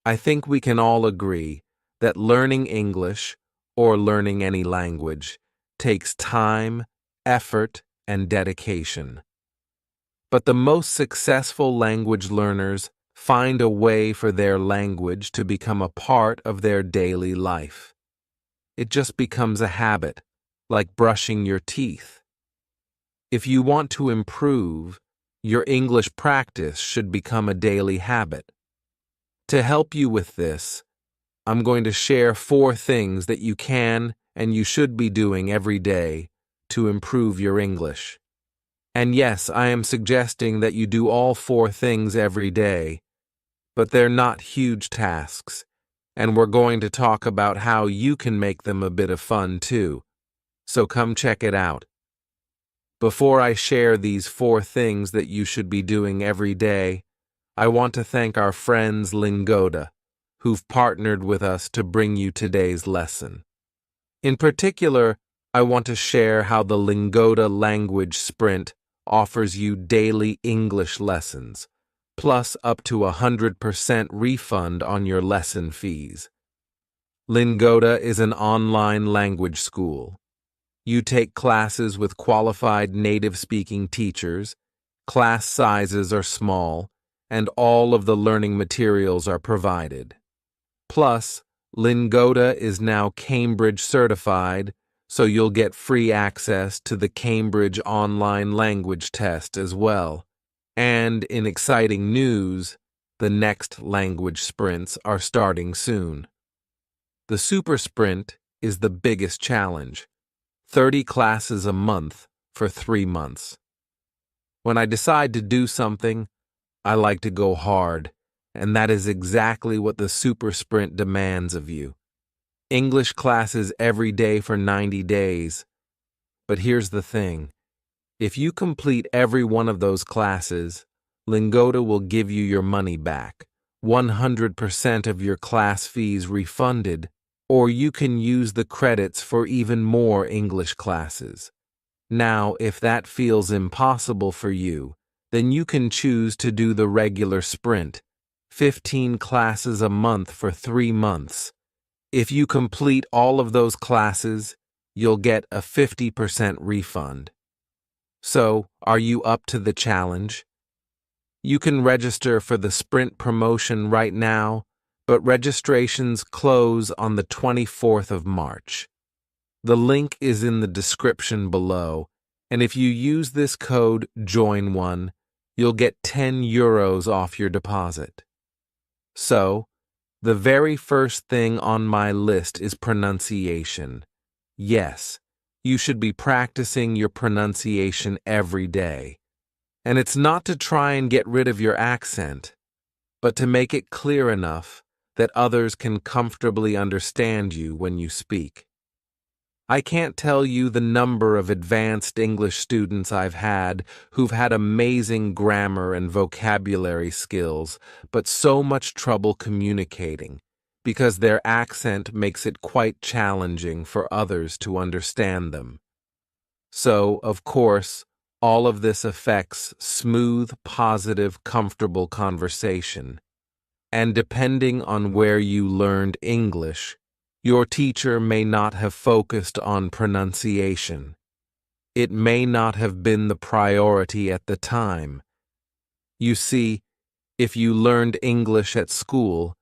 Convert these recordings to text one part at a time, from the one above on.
I think we can all agree that learning English, or learning any language, takes time, effort, and dedication. But the most successful language learners find a way for their language to become a part of their daily life. It just becomes a habit, like brushing your teeth. If you want to improve, your English practice should become a daily habit. To help you with this, I'm going to share 4 things that you can and you should be doing every day to improve your English. And yes, I am suggesting that you do all 4 things every day, but they're not huge tasks, and we're going to talk about how you can make them a bit of fun too. So come check it out. Before I share these 4 things that you should be doing every day, I want to thank our friends Lingoda, who've partnered with us to bring you today's lesson. In particular, I want to share how the Lingoda Language Sprint offers you daily English lessons, plus up to 100% refund on your lesson fees. Lingoda is an online language school. You take classes with qualified native-speaking teachers, class sizes are small, and all of the learning materials are provided. Plus, Lingoda is now Cambridge certified, so you'll get free access to the Cambridge Online Language Test as well. And in exciting news, the next language sprints are starting soon. The Super Sprint is the biggest challenge, 30 classes a month for 3 months. When I decide to do something, I like to go hard, and that is exactly what the Super Sprint demands of you. English classes every day for 90 days. But here's the thing. If you complete every one of those classes, Lingoda will give you your money back, 100% of your class fees refunded, or you can use the credits for even more English classes. Now, if that feels impossible for you, then you can choose to do the regular sprint, 15 classes a month for 3 months. If you complete all of those classes, you'll get a 50% refund. So, are you up to the challenge? You can register for the sprint promotion right now, but registrations close on the 24th of March. The link is in the description below, and if you use this code JOIN1, you'll get €10 off your deposit. So, the very first thing on my list is pronunciation. Yes, you should be practicing your pronunciation every day. And it's not to try and get rid of your accent, but to make it clear enough that others can comfortably understand you when you speak. I can't tell you the number of advanced English students I've had who've had amazing grammar and vocabulary skills, but so much trouble communicating because their accent makes it quite challenging for others to understand them. So, of course, all of this affects smooth, positive, comfortable conversation. And depending on where you learned English, your teacher may not have focused on pronunciation. It may not have been the priority at the time. You see, if you learned English at school,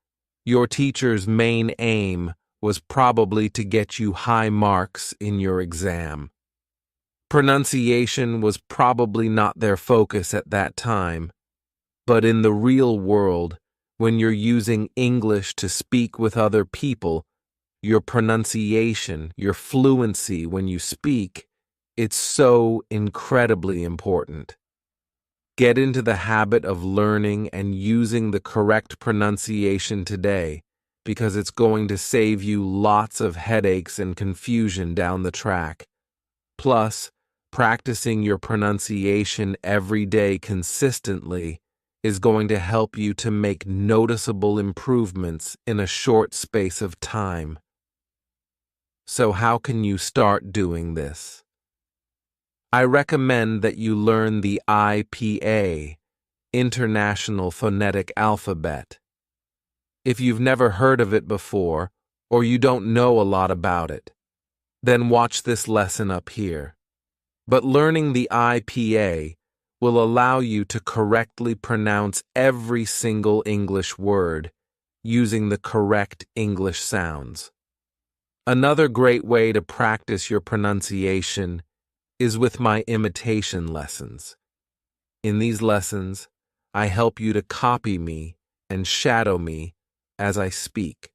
your teacher's main aim was probably to get you high marks in your exam. Pronunciation was probably not their focus at that time, but in the real world, when you're using English to speak with other people, your pronunciation, your fluency when you speak, it's so incredibly important. Get into the habit of learning and using the correct pronunciation today, because it's going to save you lots of headaches and confusion down the track. Plus, practicing your pronunciation every day consistently is going to help you to make noticeable improvements in a short space of time. So how can you start doing this? I recommend that you learn the IPA, International Phonetic Alphabet. If you've never heard of it before, or you don't know a lot about it, then watch this lesson up here. But learning the IPA will allow you to correctly pronounce every single English word using the correct English sounds. Another great way to practice your pronunciation is with my imitation lessons. In these lessons, I help you to copy me and shadow me as I speak.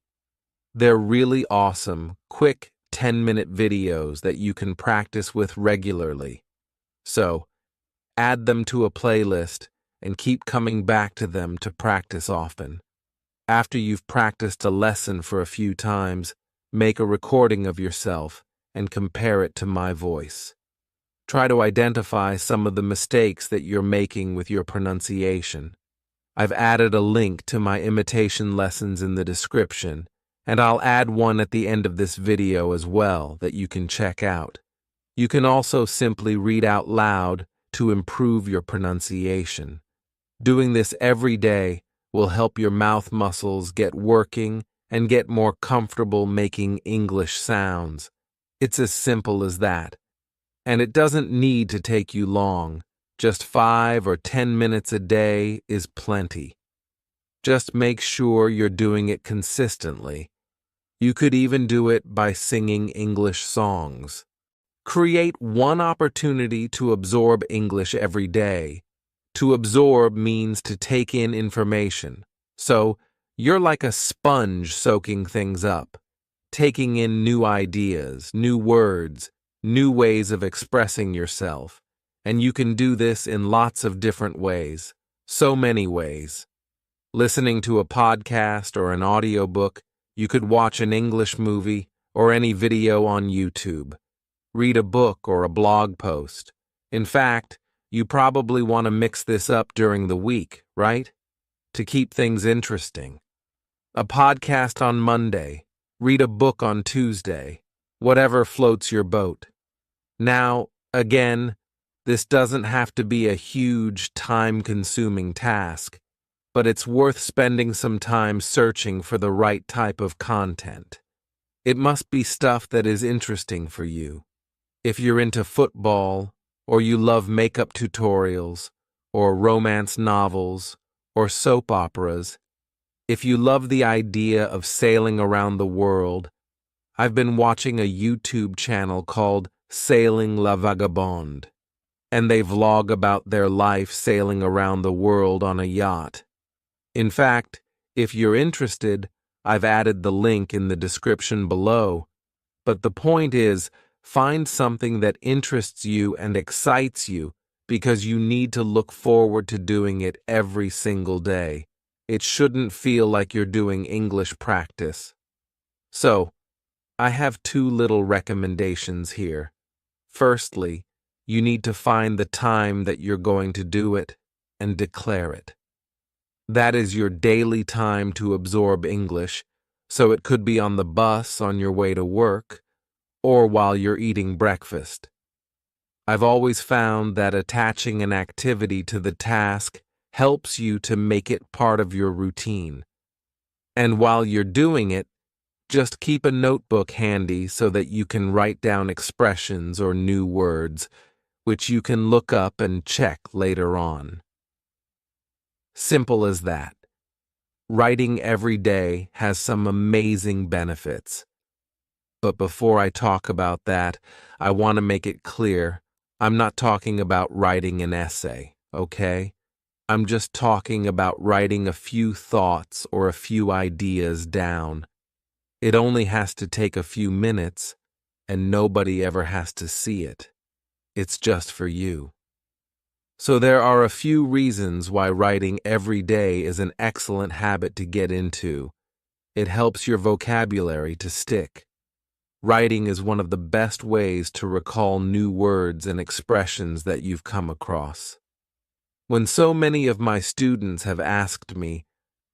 They're really awesome, quick 10-minute videos that you can practice with regularly. So, add them to a playlist and keep coming back to them to practice often. After you've practiced a lesson for a few times, make a recording of yourself and compare it to my voice. Try to identify some of the mistakes that you're making with your pronunciation. I've added a link to my imitation lessons in the description, and I'll add one at the end of this video as well that you can check out. You can also simply read out loud to improve your pronunciation. Doing this every day will help your mouth muscles get working and get more comfortable making English sounds. It's as simple as that. And it doesn't need to take you long. Just 5 or 10 minutes a day is plenty. Just make sure you're doing it consistently. You could even do it by singing English songs. Create one opportunity to absorb English every day. To absorb means to take in information. So, you're like a sponge soaking things up, taking in new ideas, new words, new ways of expressing yourself. And you can do this in lots of different ways, so many ways. Listening to a podcast or an audiobook, you could watch an English movie or any video on YouTube. Read a book or a blog post. In fact, you probably want to mix this up during the week, right? To keep things interesting. A podcast on Monday, read a book on Tuesday, whatever floats your boat. Now, again, this doesn't have to be a huge, time-consuming task, but it's worth spending some time searching for the right type of content. It must be stuff that is interesting for you. If you're into football, or you love makeup tutorials, or romance novels, or soap operas, if you love the idea of sailing around the world, I've been watching a YouTube channel called Sailing La Vagabonde, and they vlog about their life sailing around the world on a yacht. In fact, if you're interested, I've added the link in the description below. But the point is, find something that interests you and excites you because you need to look forward to doing it every single day. It shouldn't feel like you're doing English practice. So, I have 2 little recommendations here. Firstly, you need to find the time that you're going to do it and declare it. That is your daily time to absorb English, so it could be on the bus on your way to work, or while you're eating breakfast. I've always found that attaching an activity to the task helps you to make it part of your routine. And while you're doing it, just keep a notebook handy so that you can write down expressions or new words, which you can look up and check later on. Simple as that. Writing every day has some amazing benefits. But before I talk about that, I want to make it clear, I'm not talking about writing an essay, okay? I'm just talking about writing a few thoughts or a few ideas down. It only has to take a few minutes, and nobody ever has to see it. It's just for you. So there are a few reasons why writing every day is an excellent habit to get into. It helps your vocabulary to stick. Writing is one of the best ways to recall new words and expressions that you've come across. When so many of my students have asked me,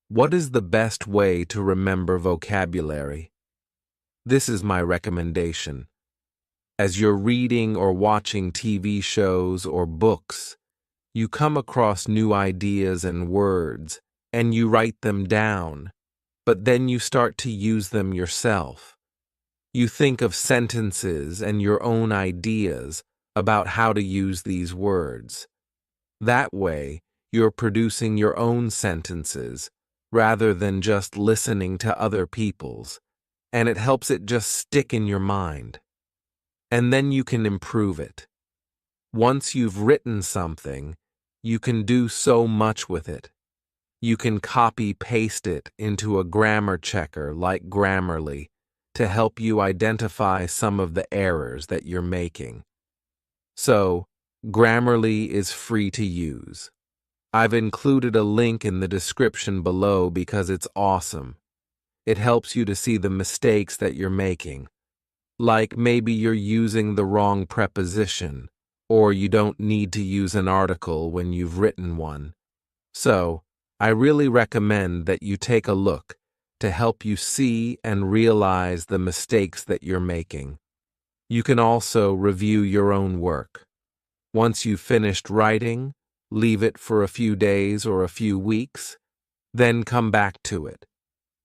what is the best way to remember vocabulary? This is my recommendation. As you're reading or watching TV shows or books, you come across new ideas and words, and you write them down. but then you start to use them yourself. You think of sentences and your own ideas about how to use these words. That way, you're producing your own sentences rather than just listening to other people's, and it helps it just stick in your mind. And then you can improve it. Once you've written something, you can do so much with it. You can copy-paste it into a grammar checker like Grammarly to help you identify some of the errors that you're making. So, Grammarly is free to use. I've included a link in the description below because it's awesome. It helps you to see the mistakes that you're making. Like maybe you're using the wrong preposition, or you don't need to use an article when you've written one. So, I really recommend that you take a look to help you see and realize the mistakes that you're making. You can also review your own work. Once you've finished writing, leave it for a few days or a few weeks, then come back to it.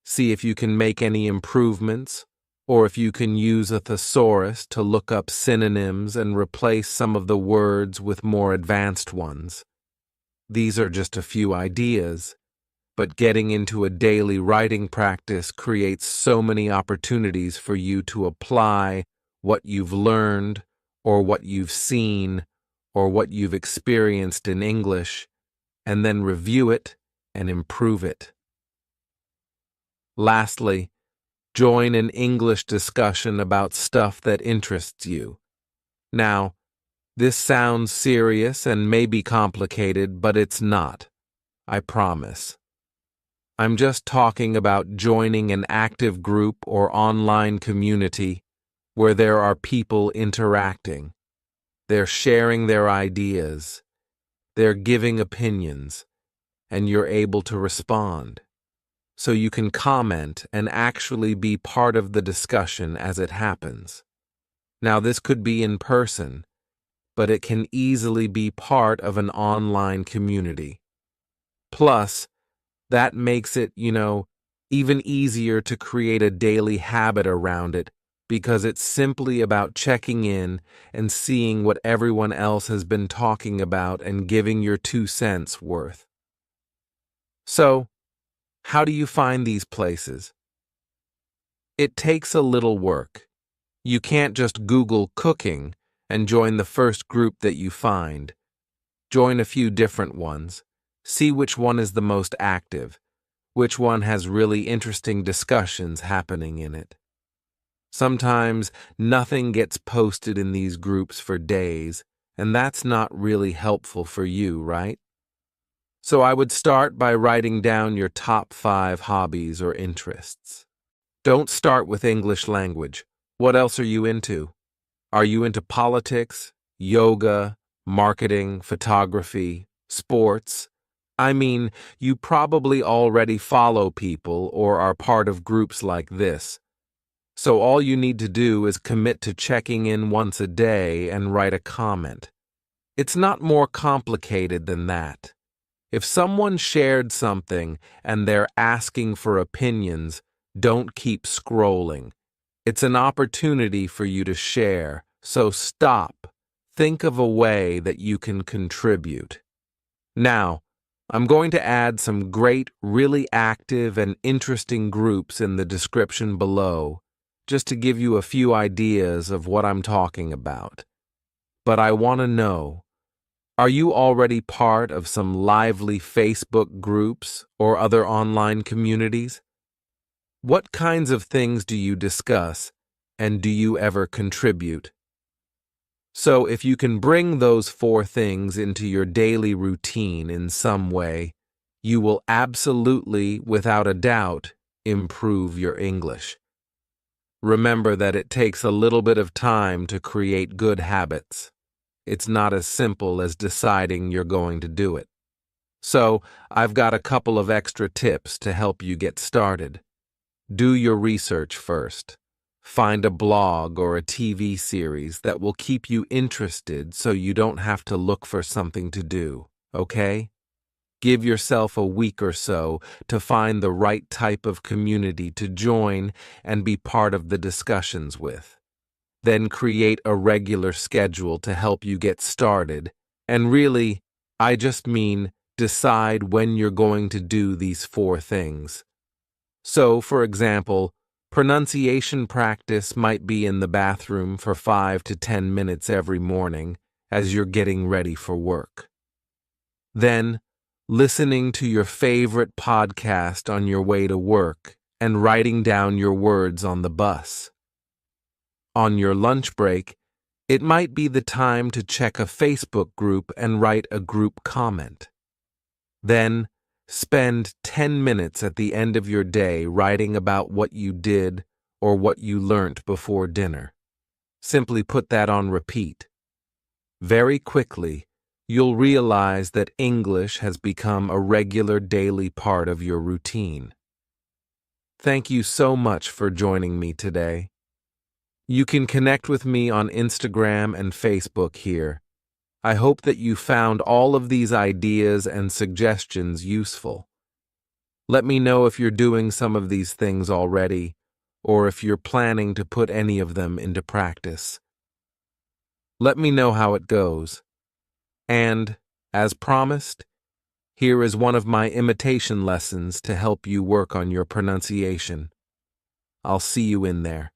See if you can make any improvements, or if you can use a thesaurus to look up synonyms and replace some of the words with more advanced ones. These are just a few ideas, but getting into a daily writing practice creates so many opportunities for you to apply what you've learned, or what you've seen, or what you've experienced in English, and then review it and improve it. Lastly, join an English discussion about stuff that interests you. Now, this sounds serious and may be complicated, but it's not. I promise. I'm just talking about joining an active group or online community where there are people interacting. They're sharing their ideas. They're giving opinions, and you're able to respond. So you can comment and actually be part of the discussion as it happens. Now, this could be in person, but it can easily be part of an online community. Plus, that makes it, even easier to create a daily habit around it because it's simply about checking in and seeing what everyone else has been talking about and giving your 2 cents worth. So, how do you find these places? It takes a little work. You can't just Google cooking and join the first group that you find. Join a few different ones. See which one is the most active, which one has really interesting discussions happening in it. Sometimes nothing gets posted in these groups for days, and that's not really helpful for you, right? So I would start by writing down your top 5 hobbies or interests. Don't start with English language. What else are you into? Are you into politics, yoga, marketing, photography, sports? I mean, you probably already follow people or are part of groups like this. So all you need to do is commit to checking in once a day and write a comment. It's not more complicated than that. If someone shared something and they're asking for opinions, don't keep scrolling. It's an opportunity for you to share, so stop. Think of a way that you can contribute. Now, I'm going to add some great, really active and interesting groups in the description below, just to give you a few ideas of what I'm talking about. But I want to know, are you already part of some lively Facebook groups or other online communities? What kinds of things do you discuss, and do you ever contribute? So if you can bring those 4 things into your daily routine in some way, you will absolutely, without a doubt, improve your English. Remember that it takes a little bit of time to create good habits. It's not as simple as deciding you're going to do it. So, I've got a couple of extra tips to help you get started. Do your research first. Find a blog or a TV series that will keep you interested so you don't have to look for something to do, okay? Give yourself a week or so to find the right type of community to join and be part of the discussions with. Then create a regular schedule to help you get started. And really, I just mean decide when you're going to do these 4 things. So, for example, pronunciation practice might be in the bathroom for 5 to 10 minutes every morning as you're getting ready for work. Then, listening to your favorite podcast on your way to work and writing down your words on the bus. On your lunch break, it might be the time to check a Facebook group and write a group comment. Then, spend 10 minutes at the end of your day writing about what you did or what you learnt before dinner. Simply put that on repeat. Very quickly, you'll realize that English has become a regular daily part of your routine. Thank you so much for joining me today. You can connect with me on Instagram and Facebook here. I hope that you found all of these ideas and suggestions useful. Let me know if you're doing some of these things already, or if you're planning to put any of them into practice. Let me know how it goes. And, as promised, here is one of my imitation lessons to help you work on your pronunciation. I'll see you in there.